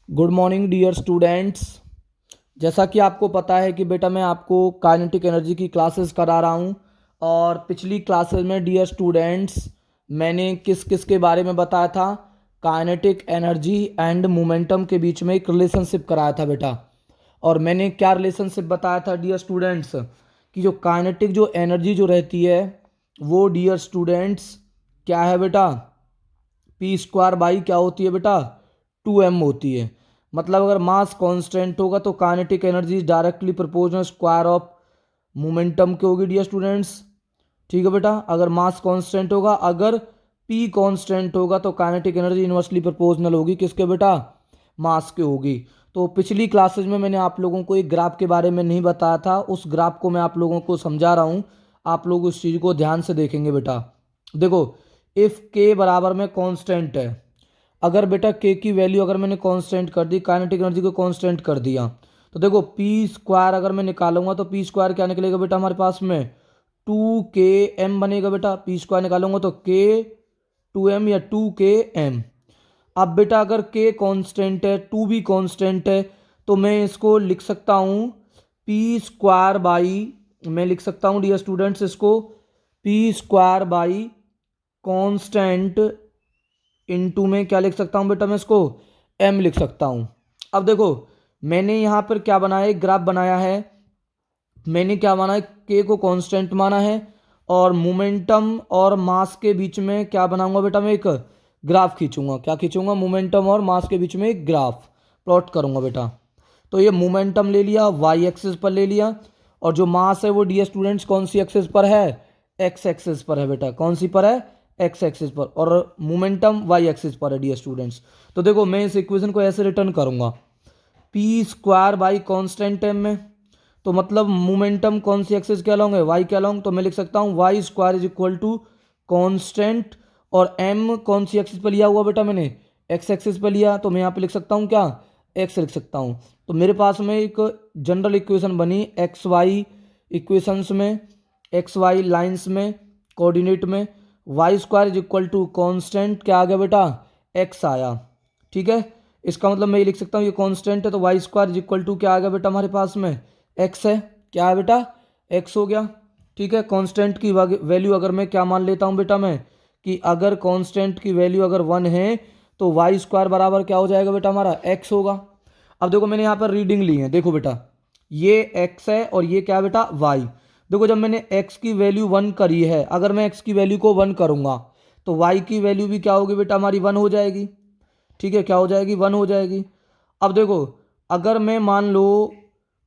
Good morning dear students. जैसा कि आपको पता है कि बेटा मैं आपको काइनेटिक एनर्जी की क्लासेस करा रहा हूँ। और पिछली क्लासेस में डियर स्टूडेंट्स मैंने किस किस के बारे में बताया था। काइनेटिक एनर्जी एंड मोमेंटम के बीच में एक रिलेशनशिप कराया था बेटा। और मैंने क्या रिलेशनशिप बताया था डियर स्टूडेंट्स कि जो काइनेटिक जो एनर्जी जो रहती है वो डियर स्टूडेंट्स क्या है बेटा, पी स्क्वायर बाई क्या होती है बेटा, 2m होती है। मतलब अगर मास कांस्टेंट होगा तो kinetic energy is directly proportional square of momentum के होगी डियर स्टूडेंट्स। ठीक है बेटा, अगर मास कांस्टेंट होगा, अगर पी कांस्टेंट होगा तो काइनेटिक एनर्जी इनवर्सली प्रोपोर्शनल होगी किसके बेटा, मास के होगी। तो पिछली क्लासेज में मैंने आप लोगों को एक ग्राफ के बारे में नहीं बताया था, उस ग्राफ को मैं आप लोगों को समझा रहा हूँ। आप लोग उस चीज़ को ध्यान से देखेंगे बेटा। देखो, इफ़ के बराबर में कांस्टेंट है, अगर बेटा के की वैल्यू अगर मैंने कांस्टेंट कर दी, काइनेटिक एनर्जी को कांस्टेंट कर दिया, तो देखो पी स्क्वायर अगर मैं निकालूंगा तो पी स्क्वायर क्या निकलेगा बेटा हमारे पास में, 2km बनेगा बेटा। पी स्क्वायर निकालूंगा तो के 2m या 2km। अब बेटा अगर के कांस्टेंट है, टू भी कांस्टेंट है, तो मैं इसको लिख सकता हूँ पी स्क्वायर बाई, मैं लिख सकता हूँ डियर स्टूडेंट्स इसको P square by constant into में क्या लिख सकता हूँ बेटा, मैं इसको m लिख सकता हूँ। अब देखो, मैंने यहाँ पर क्या बनाया, एक ग्राफ बनाया है। मैंने क्या माना है, के को कांस्टेंट माना है और मोमेंटम और मास के बीच में क्या बनाऊंगा बेटा, मैं एक ग्राफ खींचूंगा। क्या खींचूंगा, मोमेंटम और मास के बीच में एक ग्राफ प्लॉट करूंगा बेटा। तो ये मोमेंटम ले लिया, वाई एक्सिस पर ले लिया, और जो मास है वो डी स्टूडेंट्स कौन सी एक्सिस पर है, एक्स एक्सिस पर है बेटा। कौन सी पर है, एक्स एक्सिस पर, और मोमेंटम वाई एक्सिस पर है डी स्टूडेंट्स। तो देखो मैं इस इक्वेशन को ऐसे रिटर्न करूंगा, P square by constant time में, तो मतलब मोमेंटम कौन सी एक्सिस के अलोंग है, वाई के अलोंग, तो मैं लिख सकता हूँ Y square is equal to constant, और एम कौन सी एक्सिस पर लिया हुआ बेटा मैंने, एक्स एक्सिस पर लिया, तो मैं यहाँ पे लिख सकता हूँ क्या, एक्स लिख सकता हूँ। तो मेरे पास में एक जनरल इक्वेशन बनी एक्स वाई इक्वेशंस में, एक्स वाई लाइन्स में, कोऑर्डिनेट में, Y square is equal to constant क्या आ गया बेटा, एक्स आया। ठीक है, इसका मतलब मैं ये लिख सकता हूँ ये कांस्टेंट है तो Y square is equal to क्या आ गया बेटा हमारे पास में, एक्स है। क्या है बेटा, एक्स हो गया। ठीक है, कांस्टेंट की वैल्यू अगर मैं क्या मान लेता हूँ बेटा मैं, कि अगर कांस्टेंट की वैल्यू अगर 1 है तो वाई स्क्वायर बराबर क्या हो जाएगा बेटा हमारा, एक्स होगा। अब देखो मैंने यहाँ पर रीडिंग ली है, देखो बेटा ये एक्स है और ये क्या बेटा, वाई। देखो जब मैंने एक्स की वैल्यू 1 करी है, अगर मैं एक्स की वैल्यू को 1 करूँगा तो वाई की वैल्यू भी क्या होगी बेटा हमारी, 1 हो जाएगी। ठीक है, क्या हो जाएगी, 1 हो जाएगी। अब देखो, अगर मैं मान लो,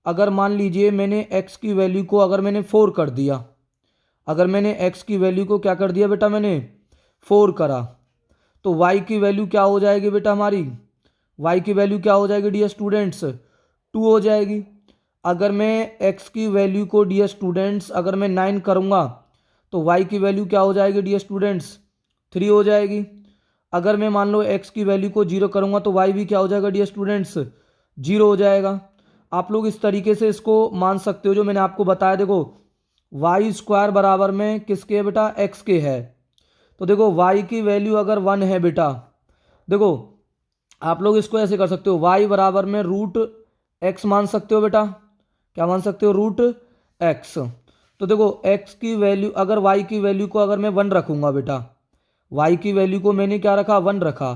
अगर मान लीजिए मैंने x की वैल्यू को अगर मैंने 4 कर दिया, अगर मैंने x की वैल्यू को क्या कर दिया बेटा मैंने 4 करा, तो y की वैल्यू क्या हो जाएगी बेटा हमारी, y की वैल्यू क्या हो जाएगी डियर स्टूडेंट्स, 2 हो जाएगी। अगर मैं x की वैल्यू को डियर स्टूडेंट्स अगर मैं 9 करूँगा तो y की वैल्यू क्या हो जाएगी डियर स्टूडेंट्स, 3 हो जाएगी। अगर मैं मान लो x की वैल्यू को 0 करूँगा तो y भी क्या हो जाएगा डियर स्टूडेंट्स, 0 हो जाएगा। आप लोग इस तरीके से इसको मान सकते हो जो मैंने आपको बताया। देखो वाई स्क्वायर बराबर में किसके है बेटा, एक्स के है। तो देखो वाई की वैल्यू अगर 1 है बेटा, देखो आप लोग इसको ऐसे कर सकते हो, वाई बराबर में रूट एक्स मान सकते हो बेटा। क्या मान सकते हो, रूट एक्स। तो देखो एक्स की वैल्यू अगर वाई की वैल्यू को अगर मैं 1 रखूंगा बेटा, वाई की वैल्यू को मैंने क्या रखा, 1 रखा,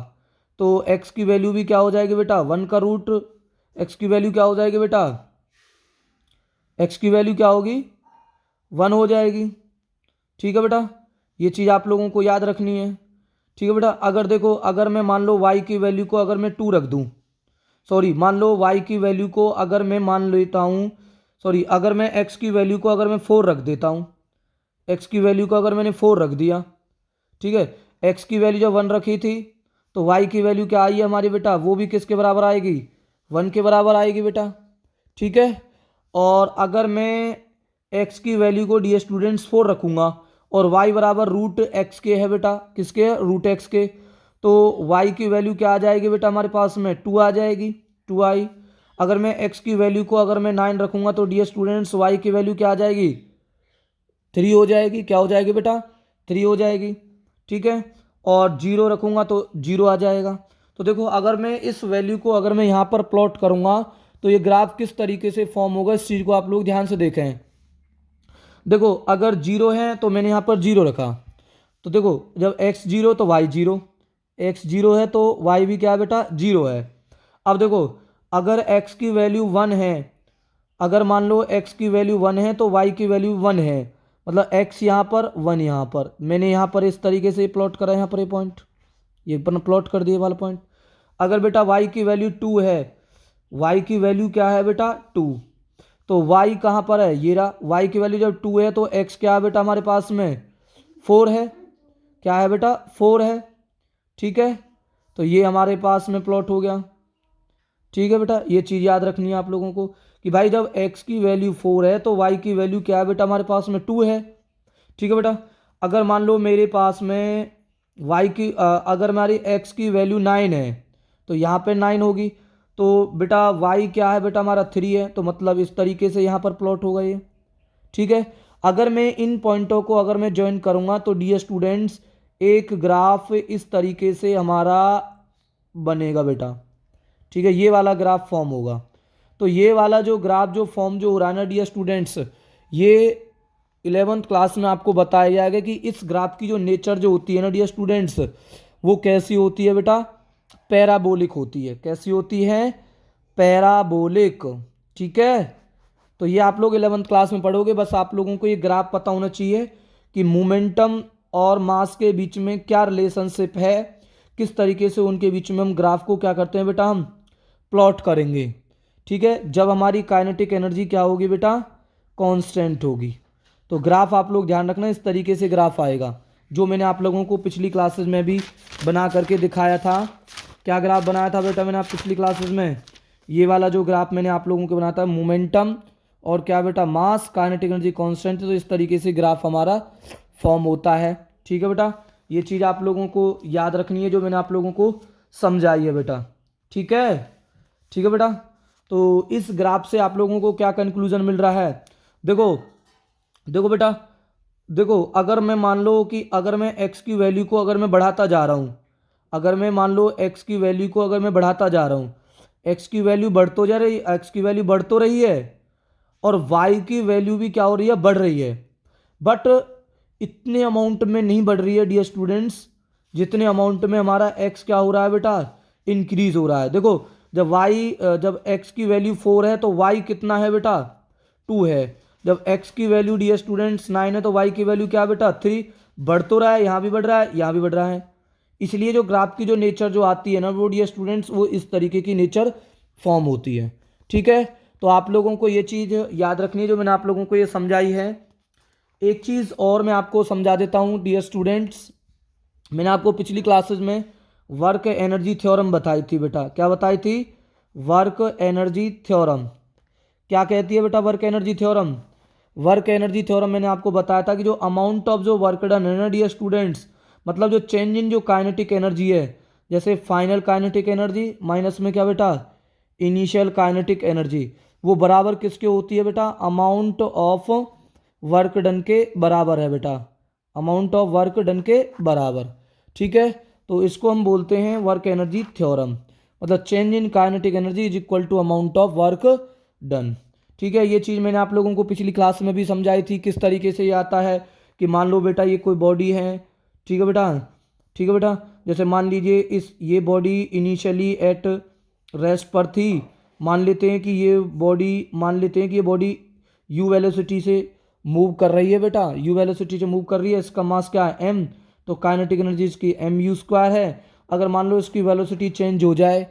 तो एक्स की वैल्यू भी क्या हो जाएगी बेटा, 1 का रूट एक्स की वैल्यू क्या हो जाएगी बेटा, एक्स की वैल्यू क्या होगी, 1 हो जाएगी। ठीक है बेटा, ये चीज़ आप लोगों को याद रखनी है। ठीक है बेटा, अगर देखो अगर मैं मान लो y की वैल्यू को अगर मैं 2 रख दूं, सॉरी मान लो y की वैल्यू को अगर मैं मान लेता हूं, सॉरी अगर मैं x की वैल्यू को अगर मैं 4 रख देता हूं, x की वैल्यू को अगर मैंने 4 रख दिया, ठीक है, x की वैल्यू जब 1 रखी थी तो y की वैल्यू क्या आई है हमारी बेटा, वो भी किसके बराबर आएगी, 1 के बराबर आएगी बेटा। ठीक है, और अगर मैं x की वैल्यू को डी स्टूडेंट्स 4 रखूंगा और y बराबर रूट एक्स के है बेटा, किसके है, रूट एक्स के, तो y की वैल्यू क्या आ जाएगी बेटा हमारे पास में, 2 आ जाएगी, 2i। अगर मैं x की वैल्यू को अगर मैं 9 रखूंगा तो डी स्टूडेंट्स y की वैल्यू क्या आ जाएगी, 3 हो जाएगी। क्या हो जाएगी बेटा, 3 हो जाएगी। ठीक है, और 0 रखूंगा तो 0 आ जाएगा। तो देखो अगर मैं इस वैल्यू को अगर मैं यहाँ पर प्लॉट करूँगा तो ये ग्राफ किस तरीके से फॉर्म होगा, इस चीज़ को आप लोग ध्यान से देखें। देखो अगर जीरो है तो मैंने यहाँ पर जीरो रखा, तो देखो जब एक्स जीरो तो वाई जीरो, एक्स जीरो है तो वाई भी क्या है बेटा, जीरो है। अब देखो अगर एक्स की वैल्यू वन है, अगर मान लो एक्स की वैल्यू वन है तो वाई की वैल्यू वन है, मतलब एक्स यहाँ पर वन यहाँ पर, मैंने यहाँ पर इस तरीके से प्लॉट करा, यहाँ पर ये पॉइंट ये पर प्लॉट कर दिए वाला पॉइंट। अगर बेटा वाई की वैल्यू टू है, वाई की वैल्यू क्या है बेटा टू, तो वाई कहाँ पर है, ये रहा, वाई की वैल्यू जब टू है तो एक्स क्या है बेटा हमारे पास में फोर है, क्या है बेटा फोर है, ठीक है। तो ये हमारे पास में प्लॉट हो गया, ठीक है बेटा। ये चीज़ याद रखनी है आप लोगों को कि भाई जब x की वैल्यू फोर है तो y की वैल्यू क्या है बेटा हमारे पास में टू है, ठीक है बेटा। अगर मान लो मेरे पास में अगर हमारी x की वैल्यू नाइन है तो यहाँ पे नाइन होगी, तो बेटा y क्या है बेटा हमारा थ्री है, तो मतलब इस तरीके से यहाँ पर प्लॉट होगा ये, ठीक है। अगर मैं इन पॉइंटों को अगर मैं ज्वाइन करूँगा तो डियर स्टूडेंट्स एक ग्राफ इस तरीके से हमारा बनेगा बेटा, ठीक है, ये वाला ग्राफ फॉर्म होगा। तो ये वाला जो ग्राफ जो फॉर्म जो हो रहा है ना डियर स्टूडेंट्स, ये 11th क्लास में आपको बताया जाएगा कि इस ग्राफ की जो नेचर जो होती है ना डियर स्टूडेंट्स, वो कैसी होती है बेटा, पैराबोलिक होती है। कैसी होती है, पैराबोलिक, ठीक है। तो ये आप लोग 11th क्लास में पढ़ोगे, बस आप लोगों को ये ग्राफ पता होना चाहिए कि मोमेंटम और मास के बीच में क्या रिलेशनशिप है, किस तरीके से उनके बीच में हम ग्राफ को क्या करते हैं बेटा, हम प्लॉट करेंगे, ठीक है। जब हमारी काइनेटिक एनर्जी क्या होगी बेटा, कांस्टेंट होगी। तो ग्राफ आप लोग ध्यान रखना, इस तरीके से ग्राफ आएगा जो मैंने आप लोगों को पिछली क्लासेस में भी बना करके दिखाया था। क्या ग्राफ बनाया था बेटा मैंने आप पिछली क्लासेस में, ये वाला जो ग्राफ मैंने आप लोगों को बनाया था, मोमेंटम और क्या बेटा मास, काइनेटिक एनर्जी कांस्टेंट, तो इस तरीके से ग्राफ हमारा फॉर्म होता है, ठीक है बेटा। ये चीज़ आप लोगों को याद रखनी है जो मैंने आप लोगों को समझाई है बेटा, ठीक है, ठीक है बेटा। तो इस ग्राफ से आप लोगों को क्या कंक्लूजन मिल रहा है, देखो देखो बेटा, देखो अगर मैं मान लो कि अगर मैं x की वैल्यू को अगर मैं बढ़ाता जा रहा हूँ, अगर मैं मान लो x की वैल्यू को अगर मैं बढ़ाता जा रहा हूँ, x की वैल्यू बढ़ तो जा रही, x की वैल्यू बढ़ तो रही है और y की वैल्यू भी क्या हो रही है, बढ़ रही है, बट इतने अमाउंट में नहीं बढ़ रही है डियर स्टूडेंट्स जितने अमाउंट में हमारा x क्या हो रहा है बेटा, इंक्रीज हो रहा है। देखो जब x की वैल्यू फोर है तो y कितना है बेटा, टू है। जब x की वैल्यू डियर स्टूडेंट्स नाइन है तो y की वैल्यू क्या बेटा, थ्री। बढ़ तो रहा है, यहाँ भी बढ़ रहा है, यहाँ भी बढ़ रहा है। इसलिए जो ग्राफ की जो नेचर जो आती है ना वो डियर स्टूडेंट्स वो इस तरीके की नेचर फॉर्म होती है, ठीक है। तो आप लोगों को ये चीज़ याद रखनी है जो मैंने आप लोगों को ये समझाई है। एक चीज़ और मैं आपको समझा देता हूँ डियर स्टूडेंट्स, मैंने आपको पिछली क्लासेस में वर्क एनर्जी थ्योरम बताई थी बेटा, क्या बताई थी, वर्क एनर्जी थ्योरम। क्या कहती है बेटा work energy theorem, work energy theorem मैंने आपको बताया था कि जो अमाउंट ऑफ जो वर्क डन है ना डियर स्टूडेंट्स, मतलब जो चेंज इन जो काइनेटिक एनर्जी है, जैसे फाइनल काइनेटिक एनर्जी माइनस में क्या बेटा, इनिशियल काइनेटिक एनर्जी, वो बराबर किसके होती है बेटा, अमाउंट ऑफ वर्क डन के बराबर है बेटा, अमाउंट ऑफ वर्क डन के बराबर, ठीक है। तो इसको हम बोलते हैं वर्क एनर्जी थ्योरम, मतलब change in kinetic energy is equal to amount of work done, ठीक है। ये चीज़ मैंने आप लोगों को पिछली क्लास में भी समझाई थी किस तरीके से ये आता है कि मान लो बेटा ये कोई बॉडी है, ठीक है बेटा, ठीक है बेटा। जैसे मान लीजिए ये बॉडी इनिशियली एट रेस्ट पर थी, मान लेते हैं कि ये बॉडी यू वेलोसिटी से मूव कर रही है बेटा, यू वेलोसिटी से मूव कर रही है, इसका मास क्या है m, तो काइनेटिक एनर्जी इसकी एम यू स्क्वायर है। अगर मान लो इसकी वेलोसिटी चेंज हो जाए,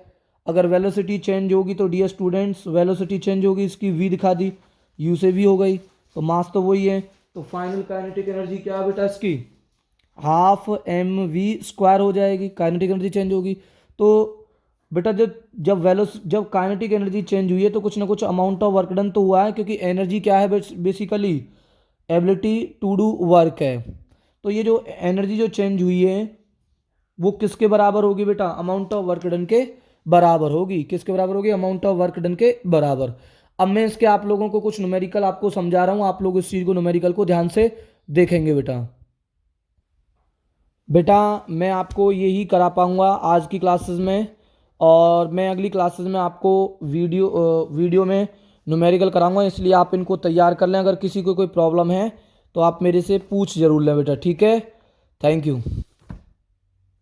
अगर वेलोसिटी चेंज होगी तो डियर स्टूडेंट्स वेलोसिटी चेंज होगी, इसकी v दिखा दी, u से v हो गई, तो मास तो वही है, तो फाइनल काइनेटिक एनर्जी क्या है बेटा इसकी, हाफ एम वी स्क्वायर हो जाएगी, काइनेटिक एनर्जी चेंज होगी। तो बेटा जब काइनेटिक एनर्जी चेंज हुई है तो कुछ ना कुछ अमाउंट ऑफ वर्क डन तो हुआ है, क्योंकि एनर्जी क्या है basically ability to do work है। तो ये जो एनर्जी जो चेंज हुई है वो किसके बराबर होगी बेटा, अमाउंट ऑफ वर्क डन के बराबर होगी, किसके बराबर होगी, अमाउंट ऑफ वर्क डन के बराबर। अब मैं इसके आप लोगों को कुछ न्यूमेरिकल आपको समझा रहा हूँ, आप लोग इस चीज़ को न्यूमेरिकल को ध्यान से देखेंगे बेटा। बेटा मैं आपको यही करा पाऊँगा आज की क्लासेस में, और मैं अगली क्लासेस में आपको वीडियो में न्यूमेरिकल कराऊंगा, इसलिए आप इनको तैयार कर लें। अगर किसी को कोई प्रॉब्लम है तो आप मेरे से पूछ ज़रूर लें बेटा, ठीक है। Thank you.